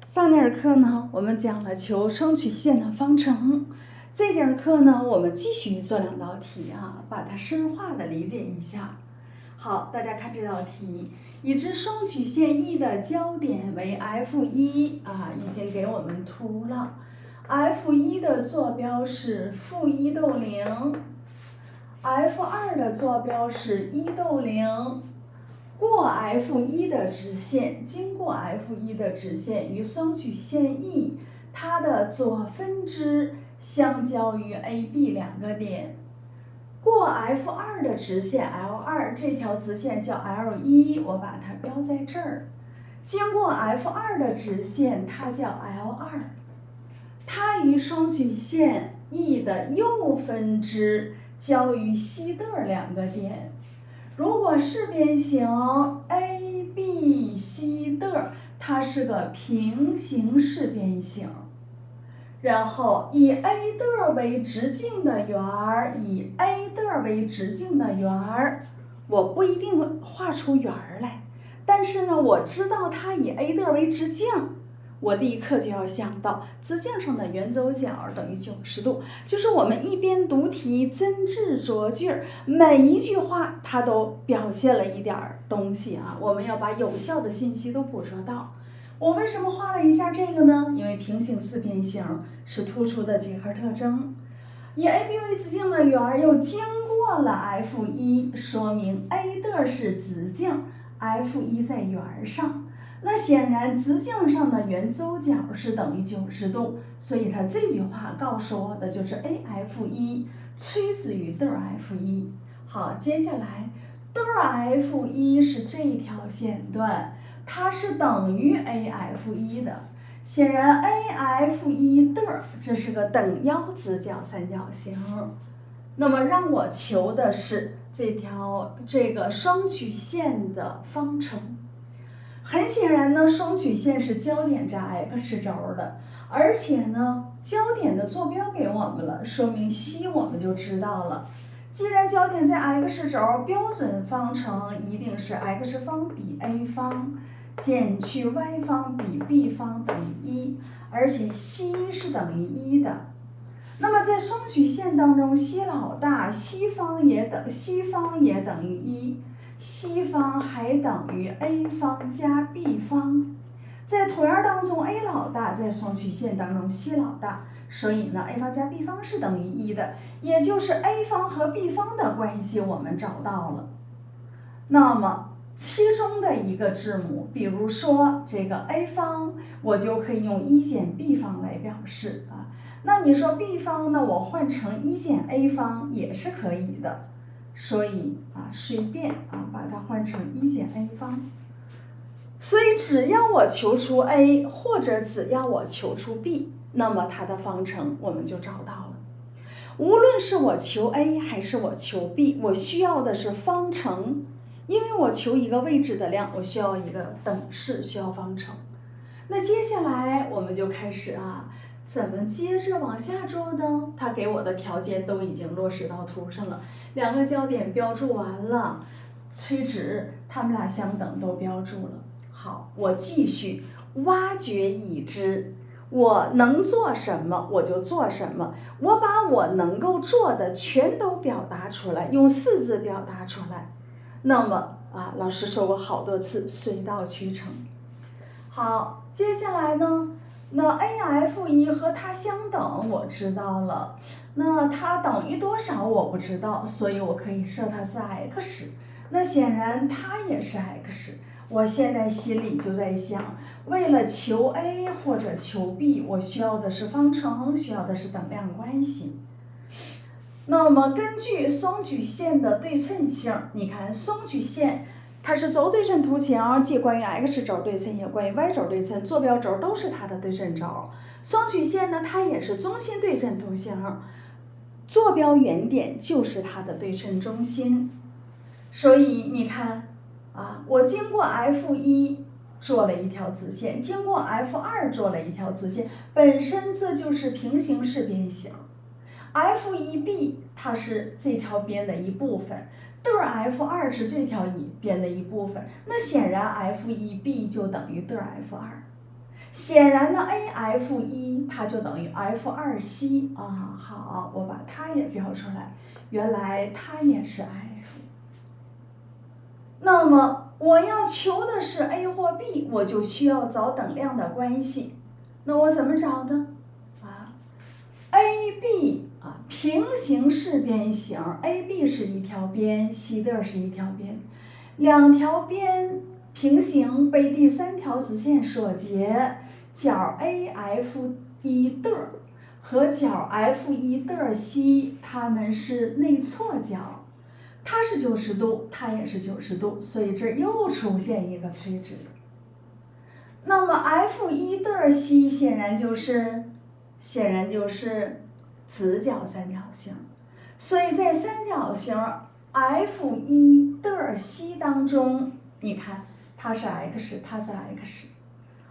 上节课呢，我们讲了求双曲线的方程。这节课呢，我们继续做两道题啊，把它深化的理解一下。好，大家看这道题，已知双曲线 E 的交点为 F1啊，已经给我们图了。F1的坐标是-1逗0，F2的坐标是1逗0。过 F1的直线，经过 F1的直线与双曲线 E 它的左分支相交于 AB 两个点。过 F2的直线 L2， 这条直线叫 L1， 我把它标在这儿。经过 F2的直线，它叫 L2， 它与双曲线 E 的右分支交于 C 的两个点。如果是边形 ABCD， 它是个平行式边形。然后以 A 为直径的圆儿，以 A 为直径的圆儿，我不一定画出圆儿来，但是呢，我知道它以 A 为直径。我立刻就要想到直径上的圆周角等于90度，就是我们一边读题真知灼句，每一句话它都表现了一点东西啊，我们要把有效的信息都捕捉到。我为什么画了一下这个呢？因为平行四边形是突出的几何特征。以 AB 为直径的圆又经过了 F1， 说明 A 是直径 ，F1 在圆上。那显然直径上的圆周角是等于90度，所以它这句话告诉我的就是 AF1 垂直于F1。好，接下来F1 是这条线段，它是等于 AF1 的。显然 AF1 这是个等腰直角三角形。那么让我求的是这个双曲线的方程。很显然呢，双曲线是交点在 X 轴的，而且呢，交点的坐标给我们了，说明 C 我们就知道了。既然交点在 X 轴，标准方程一定是 x 方比 a 方减去 y 方比 b 方等于1，而且 C 是等于1的。那么在双曲线当中 ，C 老大，西方也等于1。西方还等于 a 方加 b 方，在椭圆当中 a 老大，在双曲线当中 c 老大，所以呢 a 方加 b 方是等于1的，也就是 a 方和 b 方的关系我们找到了。那么其中的一个字母，比如说这个 a 方，我就可以用1减 b 方来表示啊。那你说 b 方呢，我换成1减 a 方也是可以的。所以随便把它换成1减 a 方。所以只要我求出 a， 或者只要我求出 b， 那么它的方程我们就找到了。无论是我求 a 还是我求 b， 我需要的是方程，因为我求一个未知的量，我需要一个等式，需要方程。那接下来我们就开始怎么接着往下做呢？它给我的条件都已经落实到图上了，两个交点标注完了，垂直它们俩相等都标注了。好，我继续挖掘已知，我能做什么我就做什么，我把我能够做的全都表达出来，用4字表达出来。那么老师说过好多次，水到渠成。好，接下来呢？那 AF1 和它相等，我知道了。那它等于多少我不知道，所以我可以设它是 x。那显然它也是 x。我现在心里就在想，为了求 a 或者求 b， 我需要的是方程，需要的是等量关系。那么根据双曲线的对称性，你看双曲线。它是轴对称图形，既关于 x 轴对称，也关于 y 轴对称，坐标轴都是它的对称轴。双曲线呢，它也是中心对称图形，坐标原点就是它的对称中心。所以你看我经过 F1 做了一条直线，经过 F2 做了一条直线，本身这就是平行式边形。F1b 它是这条边的一部分。F2 是这条边的一部分，那显然 F1b 就等于F2。显然呢 AF1 它就等于 F2C 啊。好，我把它也标出来，原来它也是 F。那么我要求的是 A 或 B， 我就需要找等量的关系。那我怎么找呢？AB 平行四边形 ，AB 是一条边 ，C 的是一条边，两条边平行被第三条直线所截，角 AF1 的和角 F1 的 C 它们是内错角，它是90度，它也是90度，所以这又出现一个垂直。那么 F1 的 C 显然就是直角三角形，所以在三角形 F1 的 C 当中，你看它是 x， 它是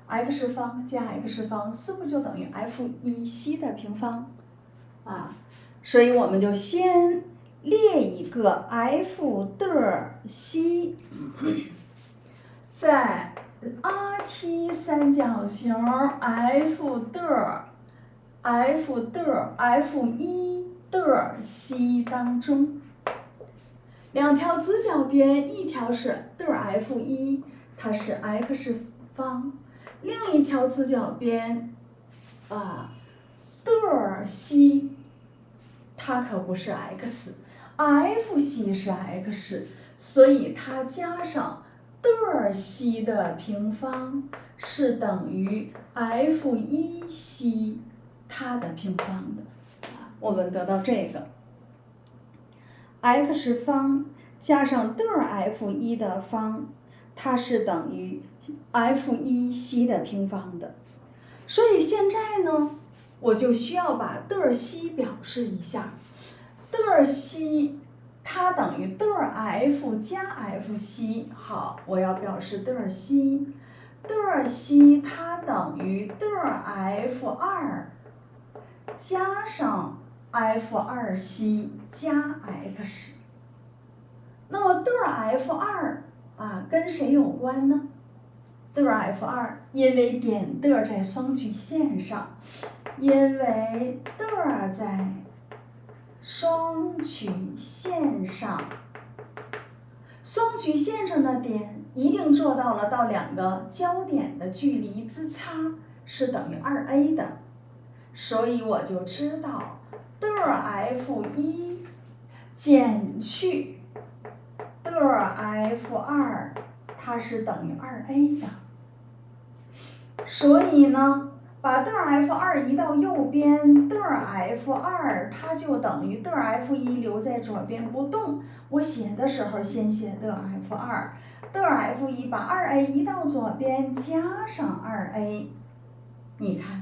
x 方加 x 方，是不是就等于 F1C 的平方啊？所以我们就先列一个 F 的 C， 在 RT 三角形 F 的 F1 的 C 当中，两条直角边，一条是的 F1， 它是 x 方，另一条直角边的 C 它可不是 x，FC 是 x， 所以它加上的 C 的平方是等于 F1C 它的平方的。我们得到这个 x 方加上的 F1 的方，它是等于 F1C 的平方的。所以现在呢，我就需要把的 C 表示一下，的 C 它等于的 F 加 FC。好，我要表示的 C， 的 C 它等于的 F2 加上 F2C 加 x。那么的 F2 跟谁有关呢？的 F2， 因为点的在双曲线上，因为的在双曲线上，双曲线上的点一定做到了到两个交点的距离之差是等于 2a 的，所以我就知道的 F1 减去的 F2 它是等于 2a 的。所以呢，把的 F2 移到右边，的 F2 它就等于的 F1 留在左边不动。我写的时候先写的 F2， 的 F1 把 2a 移到左边，加上 2a， 你看，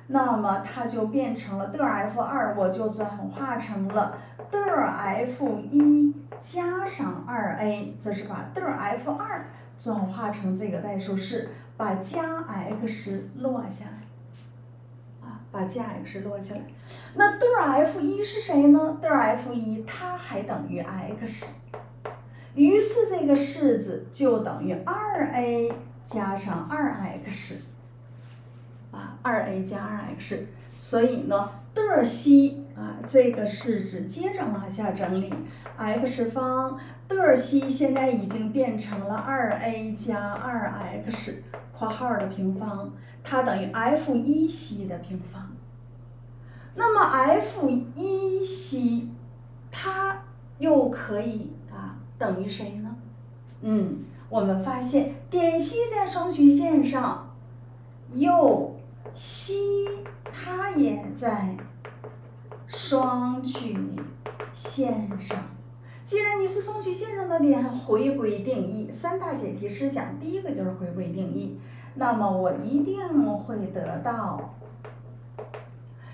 那么它就变成了的 F2， 我就转化成了的 F1 加上 2a， 这是把的 F2 转化成这个代数式。把加 x 落下来，把加 x 落下来。那的 F1 是谁呢？的 F1 它还等于 x， 于是这个式子就等于 2a 加上 2x， 2a 加 2x， 所以呢的 C 这个式子接着往下整理 x 方的 C 现在已经变成了 2a 加 2x。括号的平方，它等于 F1C 的平方。那么 F1C 它又可以等于谁呢？我们发现点 C 在双曲线上，右 C 它也在双曲线上。既然你是双曲线上的点，回归定义，三大解题思想，第一个就是回归定义。那么我一定会得到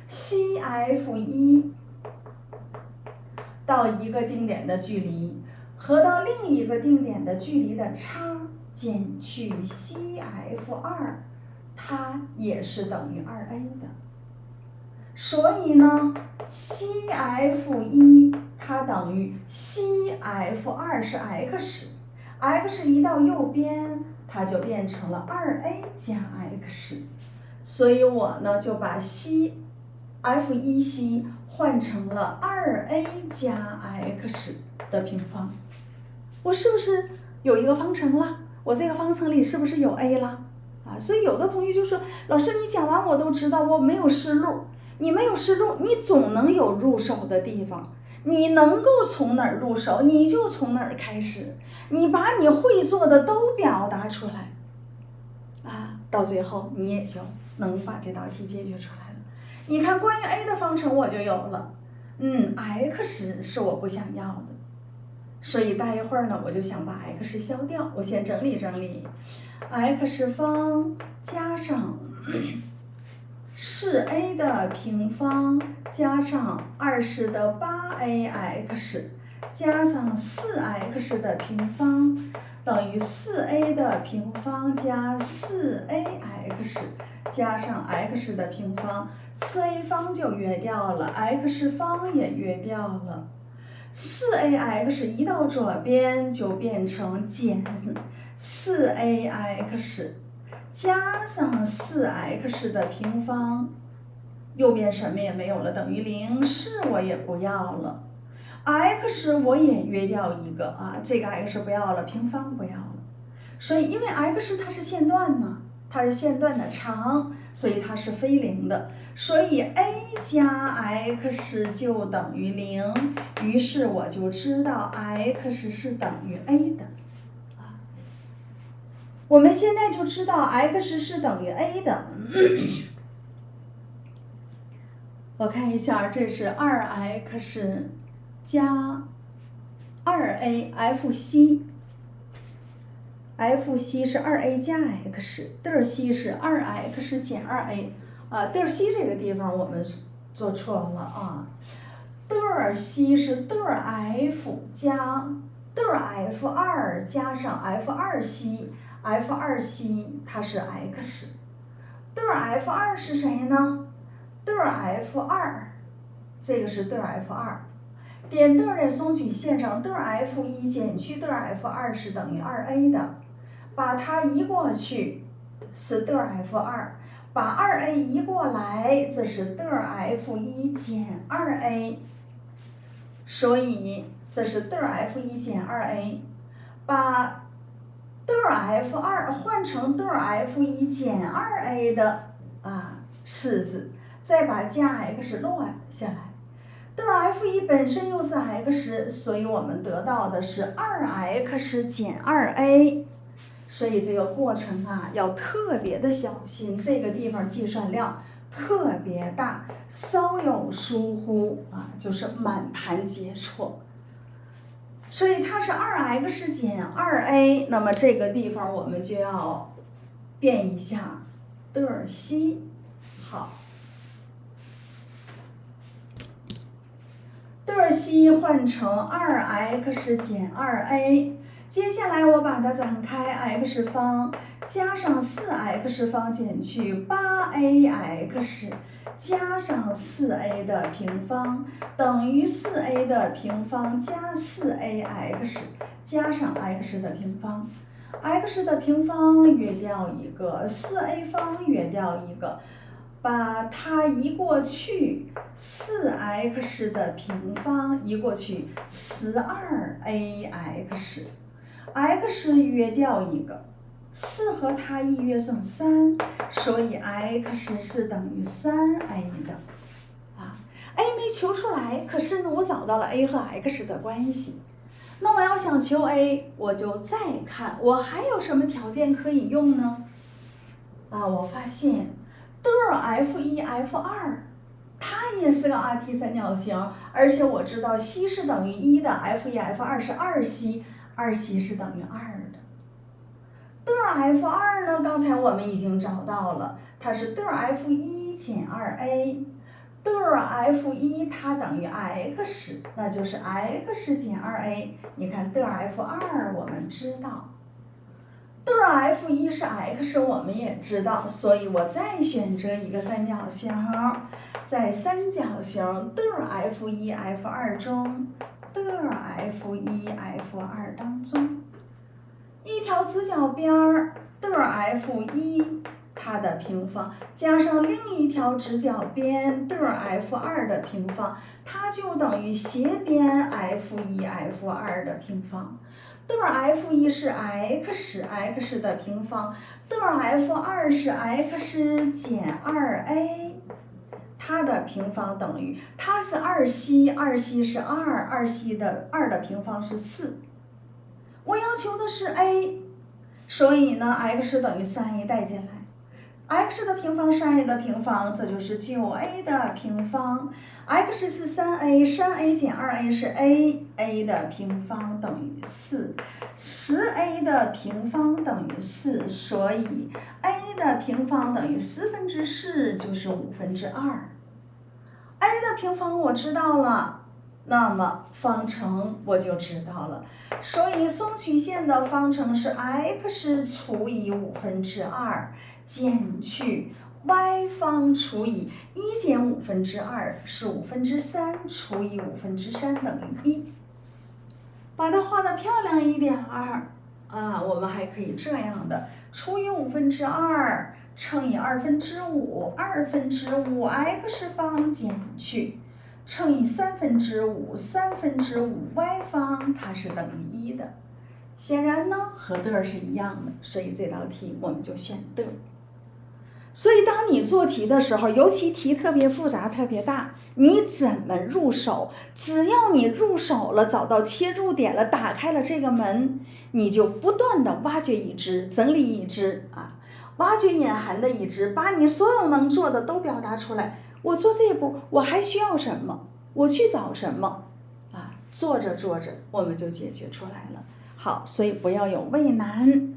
CF1 到一个定点的距离和到另一个定点的距离的差减去 CF2， 它也是等于 2a 的。所以呢 CF1 它等于 CF2 是 x 移到右边，它就变成了 2a 加 x。所以我呢就把F1C 换成了 2a 加 x 的平方。我是不是有一个方程了？我这个方程里是不是有 a 了？所以有的同学就说，老师你讲完我都知道，我没有思路。你没有思路，你总能有入手的地方。你能够从哪儿入手，你就从哪儿开始。你把你会做的都表达出来，到最后你也就能把这道题解决出来了。你看关于 a 的方程我就有了，x 是我不想要的，所以待一会儿呢，我就想把 x 消掉。我先整理整理 ，x 方加上4a 的平方加上20的8ax 加上4x 的平方等于4a 的平方加4ax 加上 x 的平方，4a 方就约掉了 ，x 方也约掉了。4ax 移到左边就变成减4ax 加上4x 的平方，右边什么也没有了，等于0，4我也不要了。x 我也约掉一个这个 x 不要了，平方不要了。所以因为 x 它是线段呢，它是线段的长，所以它是非零的，所以 a 加 x 就等于0，于是我就知道 x 是等于 a 的。我们现在就知道 x 是等于 a 的。我看一下，这是 2x 加 2a，FC 是 2a 加 x， c 是 2x 减 2a，c 这个地方我们做错了c 是 f 加 f2 加上 f2c，f2c 它是 x，f2 是谁呢？f2 这个是f2，点在松曲线上f1 减去f2是等于 2a 的，把它移过去是f2，把 2a 移过来，这是f1 减 2a， 所以这是f1 减 2a， 把f2 换成f1 减 2a 的式子，再把加 x 落下来。f1 本身又是 x， 所以我们得到的是 2x 减 2a， 所以这个过程要特别的小心，这个地方计算量特别大，稍有疏忽就是满盘皆错。所以它是 2x 减 2a， 那么这个地方我们就要变一下c。好c 换成 2x 减 2a， 接下来我把它展开 x 方加上 4x 方减去 8ax 加上 4a 的平方等于 4a 的平方加 4ax 加上 x 的平方， x 的平方约掉一个， 4a 方约掉一个，把它移过去 4x 的平方移过去 12ax， x 约掉一个，4和它一约剩3，所以 x 是等于 3a 的a 没求出来，可是呢我找到了 a 和 x 的关系。那我要想求 a， 我就再看我还有什么条件可以用呢？我发现f1 f2 它也是个阿提三角形，而且我知道 c 是等于1的， f1 f2 是 2c，2c 是等于2的。f2 呢，刚才我们已经找到了，它是f1 减 2a， f1 它等于 x， 那就是 x 减 2a， 你看f2 我们知道f1 是 x 我们也知道，所以我再选择一个三角形，在三角形f1 f2 中f1 f2 当中，一条直角边f1 它的平方，加上另一条直角边的 f2 的平方，它就等于斜边 f1 的平方。的 f1 是 x 的平方，的 f2 是 x 减 2a， 它的平方等于，它是2c， 2c 是2，2c 的2的平方是4。我要求的是 a， 所以呢 x 等于 3a 带进来。x 的平方是 a 的平方，这就是 9a 的平方。x 是 3a，3a 减 2a 是 a，a 的平方等于4，10a 的平方等于4，所以 a 的平方等于4/4，就是2/2。a 的平方我知道了，那么方程我就知道了。所以双曲线的方程是 x 除以2/5减去 y 方除以1减2/5是3/5除以3/5等于1。把它画得漂亮一点儿啊，我们还可以这样的，除以2/5乘以2/5，2/5x 方减去乘以3/5，3/5y 方它是等于1的。显然呢和的是一样的，所以这道题我们就选的。所以当你做题的时候，尤其题特别复杂特别大，你怎么入手？只要你入手了，找到切入点了，打开了这个门，你就不断的挖掘已知，整理已知啊，挖掘隐含的已知，把你所有能做的都表达出来。我做这一步我还需要什么？我去找什么啊？做着做着我们就解决出来了。好，所以不要有畏难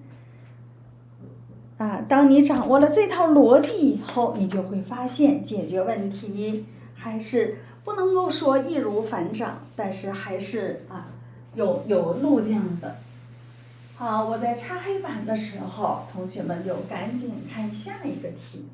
啊！当你掌握了这套逻辑以后，你就会发现解决问题还是不能够说易如反掌，但是还是有路径的。好，我在擦黑板的时候，同学们就赶紧看下一个题。